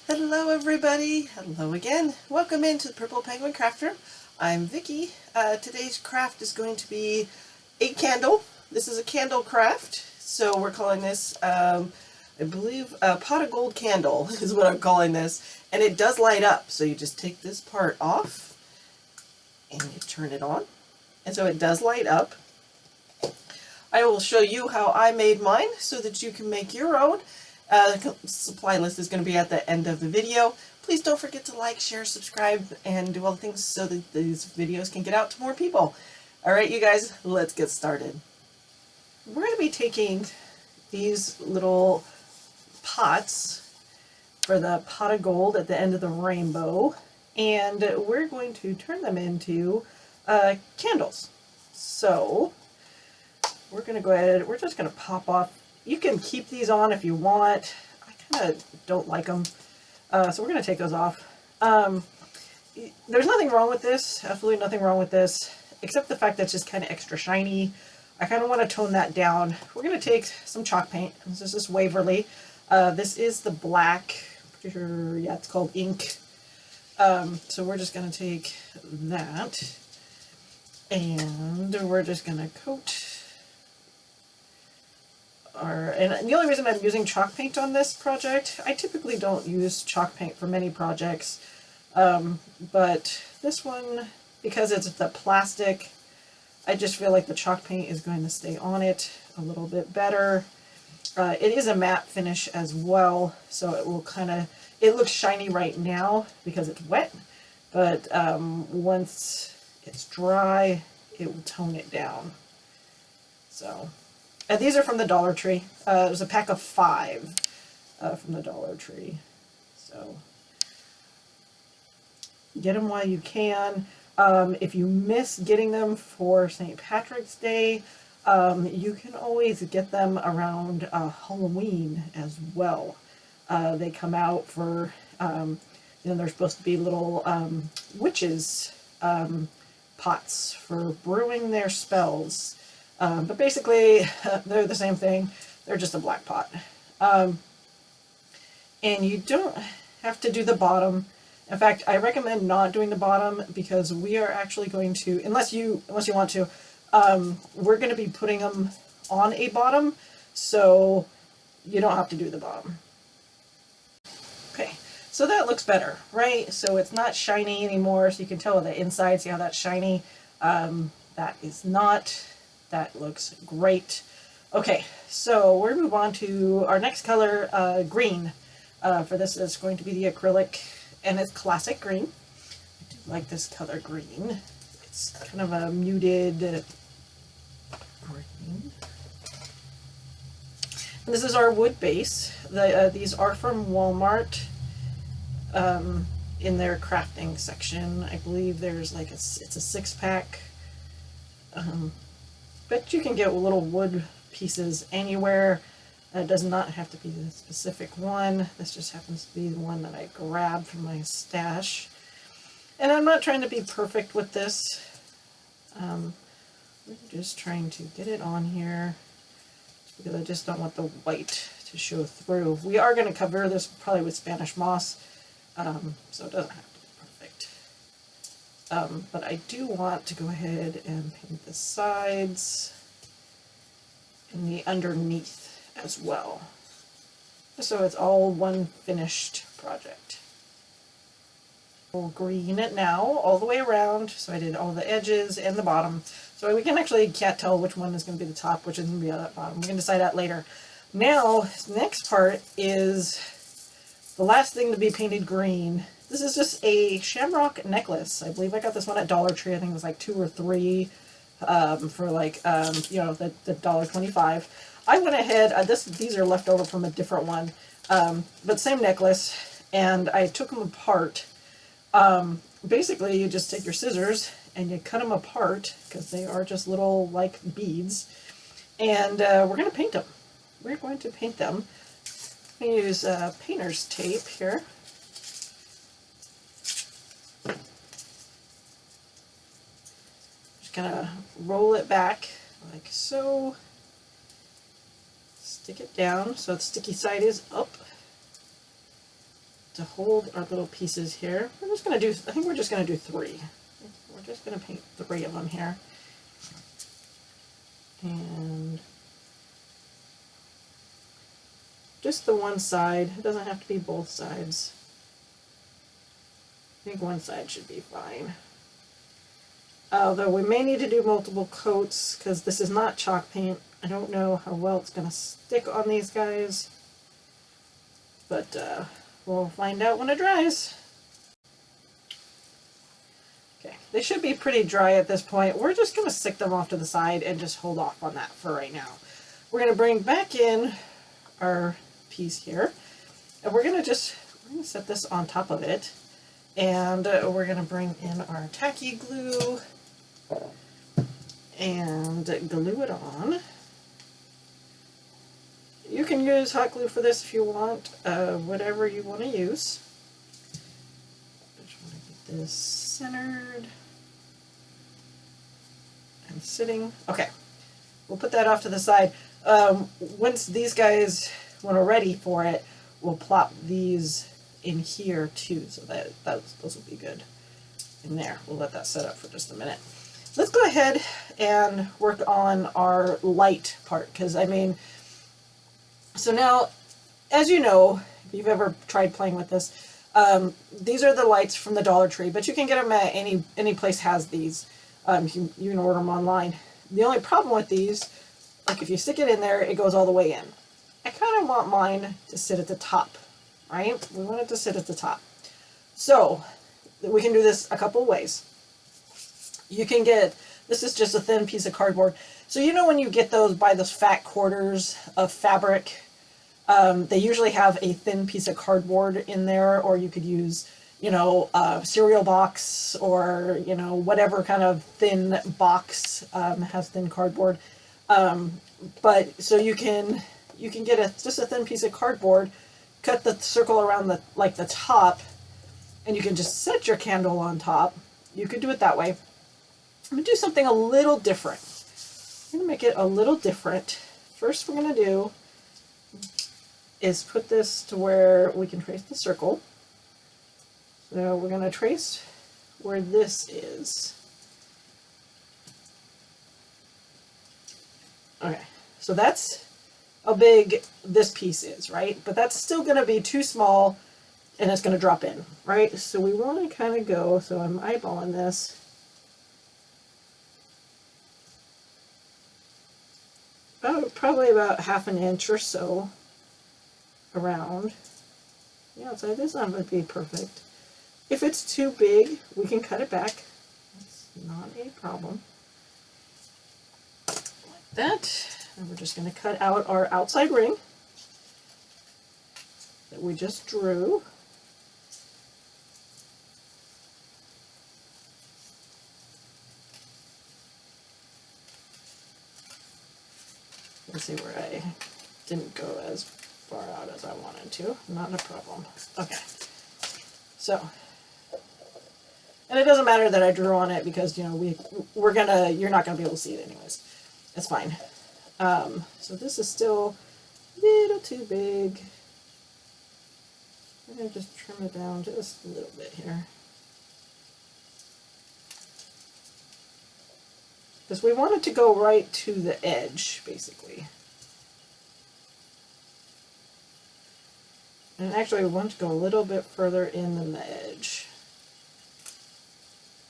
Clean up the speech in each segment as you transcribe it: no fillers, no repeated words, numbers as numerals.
Hello everybody, hello again. Welcome into the Purple Penguin Crafter. I'm Vicki. Today's craft is going to be a candle. This is a candle craft, so we're calling this, I believe, a pot of gold candle is what I'm calling this. And it does light up, so you just take this part off and you turn it on. And so it does light up. I will show you how I made mine so that you can make your own. The supply list is going to be at the end of the video. Please don't forget to like, share, subscribe, and do all the things so that these videos can get out to more people. Alright you guys, let's get started. We're going to be taking these little pots for the pot of gold at the end of the rainbow, and we're going to turn them into candles. So we're going to go ahead, we're just going to pop off. You can keep these on if you want. I kind of don't like them. So we're going to take those off. There's nothing wrong with this. Absolutely nothing wrong with this. Except the fact that it's just kind of extra shiny. I kind of want to tone that down. We're going to take some chalk paint. This is Waverly. This is the black. Pretty sure, yeah, it's called ink. So we're just going to take that. And we're just going to coat. And the only reason I'm using chalk paint on this project, I typically don't use chalk paint for many projects, but this one, because it's the plastic, I just feel like the chalk paint is going to stay on it a little bit better. It is a matte finish as well, so it will kind of, it looks shiny right now because it's wet, but once it's dry, it will tone it down. So. And these are from the Dollar Tree. There's a pack of 5 from the Dollar Tree. So get them while you can. If you miss getting them for St. Patrick's Day, you can always get them around Halloween as well. They come out for, they're supposed to be little witches pots for brewing their spells. But basically, they're the same thing. They're just a black pot. And you don't have to do the bottom. In fact, I recommend not doing the bottom because we are actually going to, unless you want to, we're going to be putting them on a bottom, so you don't have to do the bottom. Okay, so that looks better, right? So it's not shiny anymore, so you can tell the inside, see how that's shiny? That is not. That looks great. Okay, so we're going to move on to our next color, green. For this, it's going to be the acrylic, and it's classic green. I do like this color green. It's kind of a muted green. And this is our wood base. These are from Walmart in their crafting section. I believe there's like it's a 6-pack. But you can get little wood pieces anywhere. It does not have to be the specific one. This just happens to be the one that I grabbed from my stash. And I'm not trying to be perfect with this. I'm just trying to get it on here because I just don't want the white to show through. We are going to cover this probably with Spanish moss, so it doesn't have to be perfect. But I do want to go ahead and paint the sides and the underneath as well, so it's all one finished project. We'll green it now all the way around, so I did all the edges and the bottom, so we can actually can't tell which one is going to be the top, which is going to be on that bottom. We can decide that later. Now, this next part is the last thing to be painted green. This is just a shamrock necklace. I believe I got this one at Dollar Tree. I think it was like 2 or 3 for like, you know, the $1.25. I went ahead, these are left over from a different one, but same necklace, and I took them apart. Basically, you just take your scissors and you cut them apart, because they are just little, like, beads, and we're going to paint them. We're going to paint them. I'm going to use painter's tape here. Gonna roll it back like so, stick it down so the sticky side is up, to hold our little pieces here. We're just going to do, I think we're just going to do 3. We're just going to paint 3 of them here. And just the one side. It doesn't have to be both sides. I think one side should be fine. Although we may need to do multiple coats because this is not chalk paint. I don't know how well it's going to stick on these guys. But we'll find out when it dries. Okay, they should be pretty dry at this point. We're just going to stick them off to the side and just hold off on that for right now. We're going to bring back in our piece here. And we're going to set this on top of it. And we're going to bring in our tacky glue and glue it on. You can use hot glue for this if you want, whatever you want to use. I just want to get this centered and sitting. Okay, we'll put that off to the side. Once these guys, when we're ready for it, we'll plop these in here too, so those will be good in there. We'll let that set up for just a minute. Let's go ahead and work on our light part, because I mean, so now, as you know, if you've ever tried playing with this, these are the lights from the Dollar Tree, but you can get them at any place has these. You can order them online. The only problem with these, like if you stick it in there, it goes all the way in. I kind of want mine to sit at the top, right? We want it to sit at the top. So we can do this a couple ways. You can get, this is just a thin piece of cardboard. So you know when you get those by those fat quarters of fabric, they usually have a thin piece of cardboard in there, or you could use, you know, a cereal box, or, you know, whatever kind of thin box has thin cardboard. But so you can get just a thin piece of cardboard, cut the circle around the top, and you can just set your candle on top. You could do it that way. I'm gonna do something a little different. I'm gonna make it a little different. First, we're gonna do is put this to where we can trace the circle. So we're gonna trace where this is. Okay, so that's how big this piece is, right? But that's still going to be too small, and it's going to drop in, right? So we want to kind of go, so I'm eyeballing this. Probably about 1/2 inch or so around. Yeah, so this is not going to be perfect. If it's too big, we can cut it back. That's not a problem. Like that. And we're just going to cut out our outside ring that we just drew. Let's see where I didn't go as far out as I wanted to. Not a problem. Okay. So, and it doesn't matter that I drew on it because, you know, you're not gonna be able to see it anyways. It's fine. So this is still a little too big. I'm gonna just trim it down just a little bit here. Because we want it to go right to the edge, basically. And actually we want to go a little bit further in than the edge.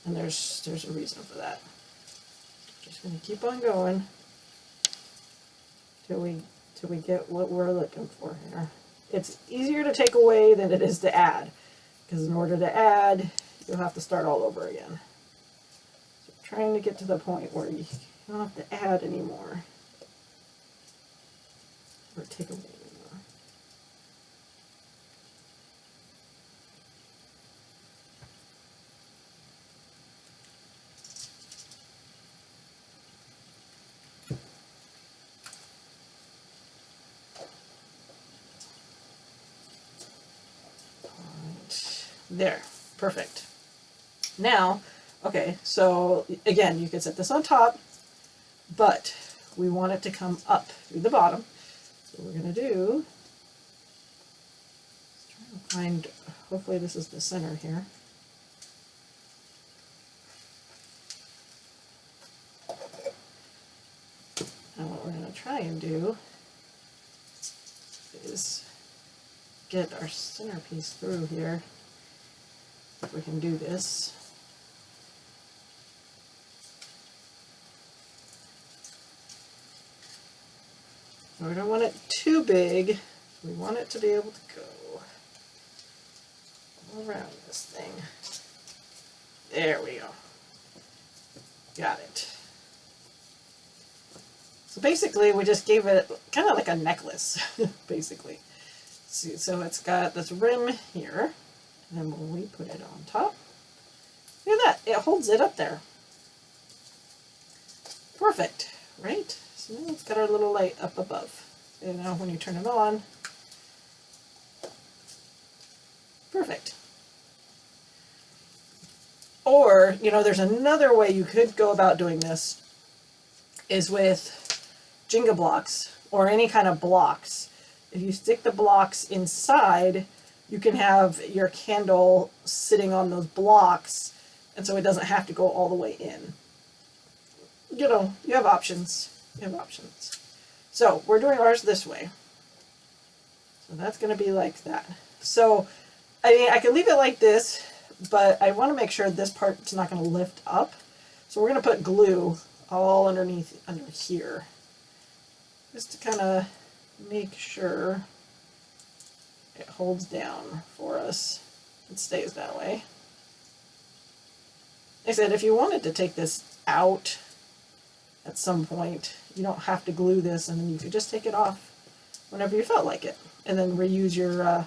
And there's a reason for that. Just going to keep on going till we get what we're looking for here. It's easier to take away than it is to add, because in order to add, you'll have to start all over again. So trying to get to the point where you don't have to add anymore or take away anymore. There, perfect. Now, okay, so again, you can set this on top, but we want it to come up through the bottom. So we're going to do, let's try to find hopefully this is the center here. And what we're going to try and do is get our centerpiece through here, if we can do this. We don't want it too big. We want it to be able to go all around this thing. There we go. Got it. So basically, we just gave it kind of like a necklace, basically. See, so it's got this rim here, and then when we put it on top, look at that, it holds it up there. Perfect, right? So now it's got our little light up above. And now when you turn it on, perfect. Or, you know, there's another way you could go about doing this, is with Jenga blocks or any kind of blocks. If you stick the blocks inside, you can have your candle sitting on those blocks, and so it doesn't have to go all the way in. You know, you have options. You have options. So we're doing ours this way. So that's going to be like that. So, I mean, I can leave it like this, but I want to make sure this part's not going to lift up. So we're going to put glue all underneath, under here, just to kind of make sure it holds down for us. It stays that way. Like I said, if you wanted to take this out at some point, you don't have to glue this, and then you could just take it off whenever you felt like it, and then reuse your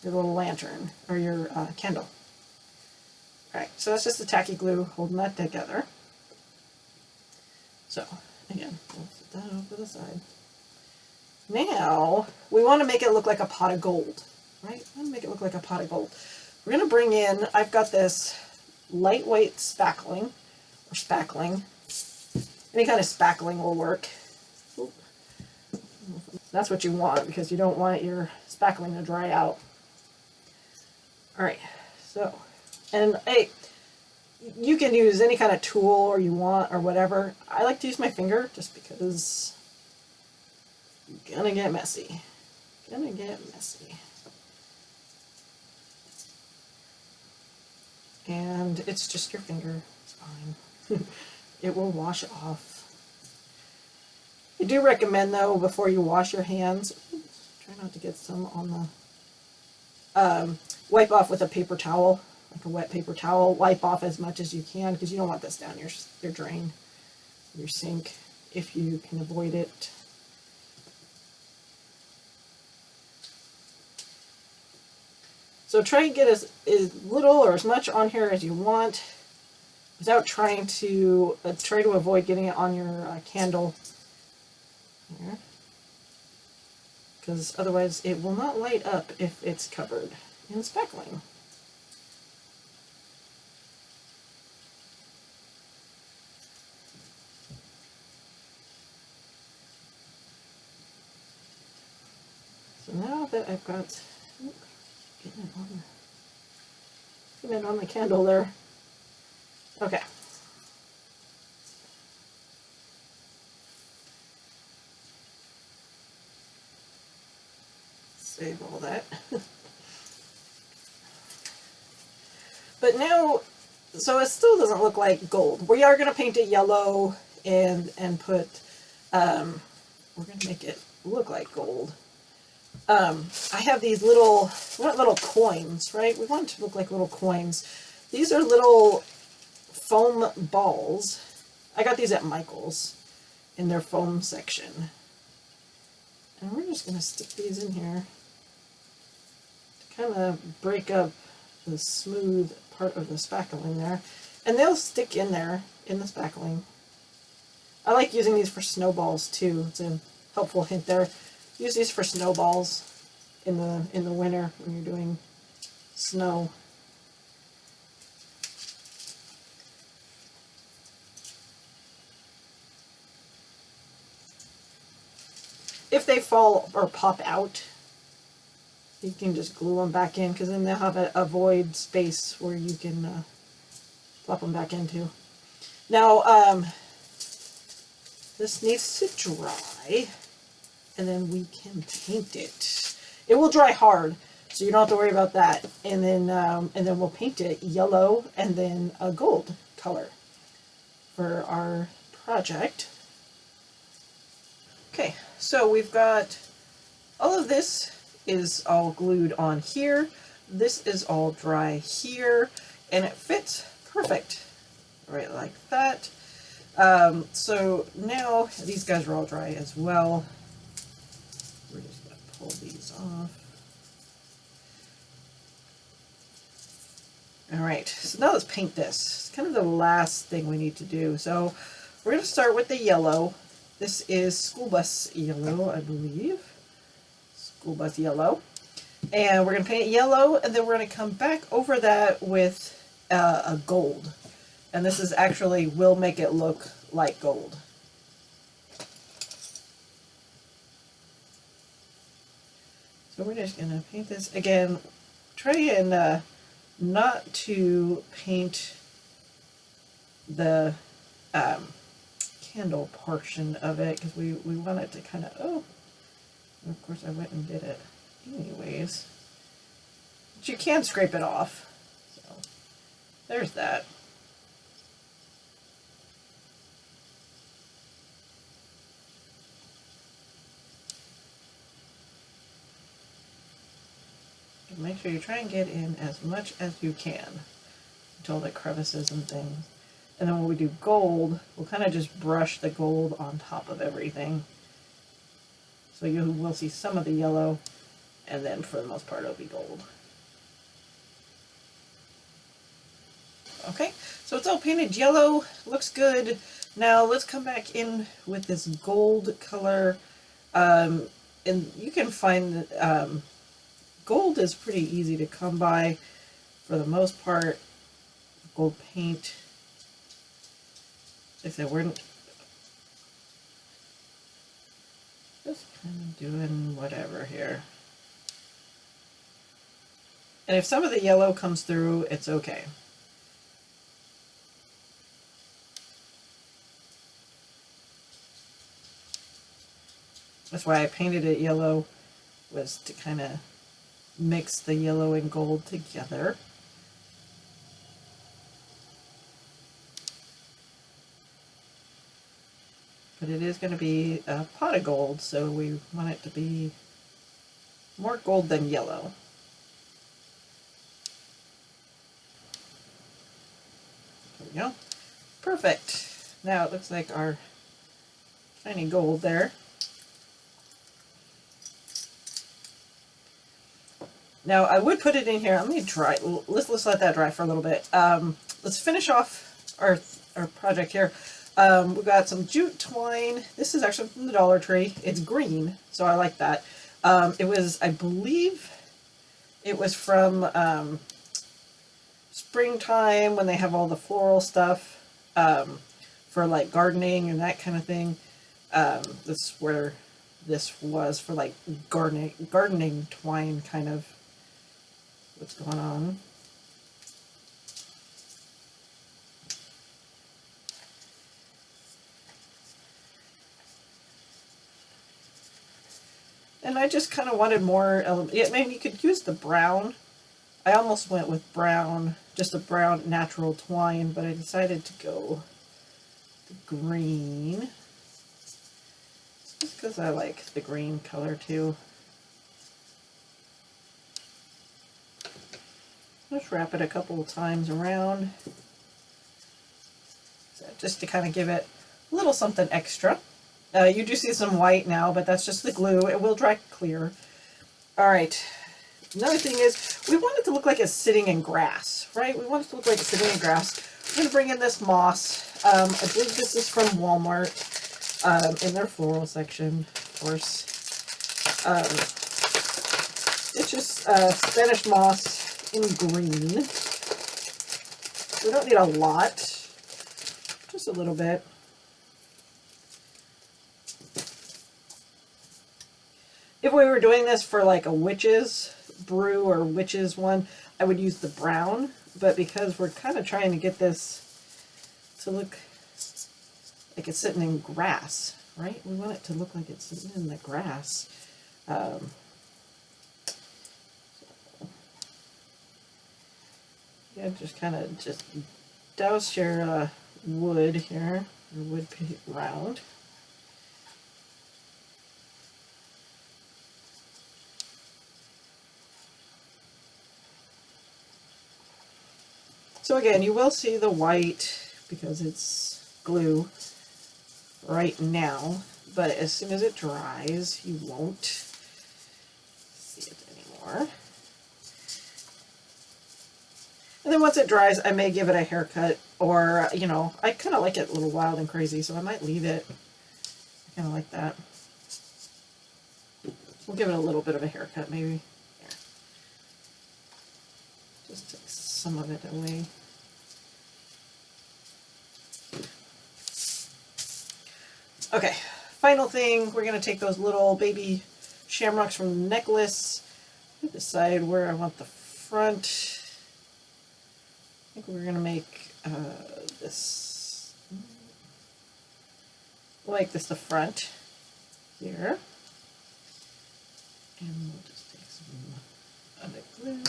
little lantern or your candle. Alright, so that's just the tacky glue holding that together. So, again, we'll set that over the side. Now, we want to make it look like a pot of gold, right? I want to make it look like a pot of gold. We're going to bring in, I've got this lightweight spackling, or spackling. Any kind of spackling will work. Oop. That's what you want, because you don't want your spackling to dry out. Alright, so, and hey, you can use any kind of tool or you want or whatever. I like to use my finger just because you're gonna get messy. Gonna get messy. And it's just your finger, it's fine. It will wash off. I do recommend, though, before you wash your hands, try not to get some on the, wipe off with a paper towel, like a wet paper towel. Wipe off as much as you can, because you don't want this down your drain, your sink, if you can avoid it. So try and get as little or as much on here as you want, without trying to try to avoid getting it on your candle here, because otherwise it will not light up if it's covered in spackling. So now that I've got getting it on the candle there. Okay. Save all that. But now, so it still doesn't look like gold. We are going to paint it yellow and put, we're going to make it look like gold. I have these little, we want little coins, right? We want it to look like little coins. These are little foam balls. I got these at Michael's in their foam section. And we're just going to stick these in here to kind of break up the smooth part of the spackling there. And they'll stick in there in the spackling. I like using these for snowballs too. It's a helpful hint there. Use these for snowballs in the winter when you're doing snow. If they fall or pop out, You can just glue them back in because then they'll have a void space where you can plop them back into. Now, this needs to dry, and then we can paint it. It will dry hard, so you don't have to worry about that. And then we'll paint it yellow and then a gold color for our project. Okay, so we've got all of this is all glued on here. This is all dry here, and it fits perfect, right like that. So now these guys are all dry as well. We're just going to pull these off. All right, so now let's paint this. It's kind of the last thing we need to do. So we're going to start with the yellow. This is school bus yellow, I believe. School bus yellow. And we're going to paint it yellow, and then we're going to come back over that with a gold. And this is actually will make it look like gold. So we're just going to paint this again. Try and not to paint the candle portion of it because we want it to kind of, oh, and of course I went and did it anyways. But you can scrape it off. So there's that. Make sure you try and get in as much as you can until the crevices and things. And then when we do gold, we'll kind of just brush the gold on top of everything. So you will see some of the yellow, and then for the most part it'll be gold. Okay, so it's all painted yellow, looks good. Now let's come back in with this gold color. And you can find gold is pretty easy to come by for the most part. Gold paint. If they weren't just kind of doing whatever here. And if some of the yellow comes through, it's okay. That's why I painted it yellow, was to kind of mix the yellow and gold together. But it is going to be a pot of gold, so we want it to be more gold than yellow. There we go. Perfect. Now it looks like our shiny gold there. Now I would put it in here. Let me dry. Let's let that dry for a little bit. Let's finish off our project here. We've got some jute twine. This is actually from the Dollar Tree. It's green, so I like that. It was, I believe, it was from springtime when they have all the floral stuff for like gardening and that kind of thing. This is where this was for like gardening twine kind of. What's going on? And I just kind of wanted more, I mean, you could use the brown. I almost went with brown, just a brown natural twine, but I decided to go the green. Just because I like the green color too. Just wrap it a couple of times around, so just to kind of give it a little something extra. You do see some white now, but that's just the glue. It will dry clear. All right. Another thing is we want it to look like it's sitting in grass, right? We want it to look like it's sitting in grass. I'm going to bring in this moss. I believe this is from Walmart in their floral section, of course. It's just Spanish moss in green. We don't need a lot, just a little bit. If we were doing this for like a witch's sprue or witch's one, I would use the brown, but because we're kind of trying to get this to look like it's sitting in grass, right? We want it to look like it's sitting in the grass. Yeah, just kind of just douse your wood here, your wood round. So again, you will see the white because it's glue right now, but as soon as it dries, you won't see it anymore. And then once it dries, I may give it a haircut, or, you know, I kind of like it a little wild and crazy, so I might leave it. I kind of like that. We'll give it a little bit of a haircut, maybe. Here. Just take some of it away. Okay, final thing, we're going to take those little baby shamrocks from the necklace, decide where I want the front. I think we're going to make this, we'll make this the front here. And we'll just take some other glue.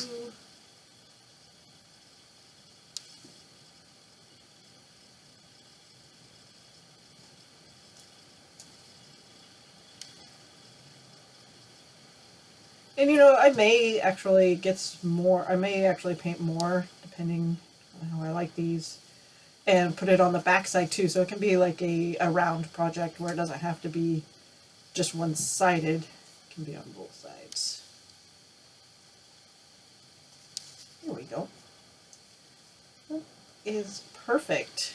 And you know, I may actually get more, I may actually paint more depending on how I like these, and put it on the back side too, so it can be like a round project where it doesn't have to be just one-sided, it can be on both sides. There we go. That is perfect.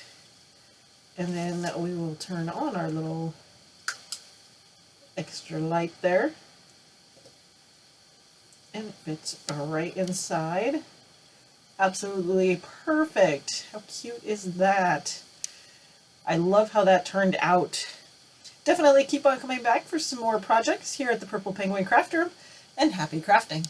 And then we will turn on our little extra light there. And it fits right inside. Absolutely perfect. How cute is that? I love how that turned out. Definitely keep on coming back for some more projects here at the Purple Penguin Craft Room, and happy crafting!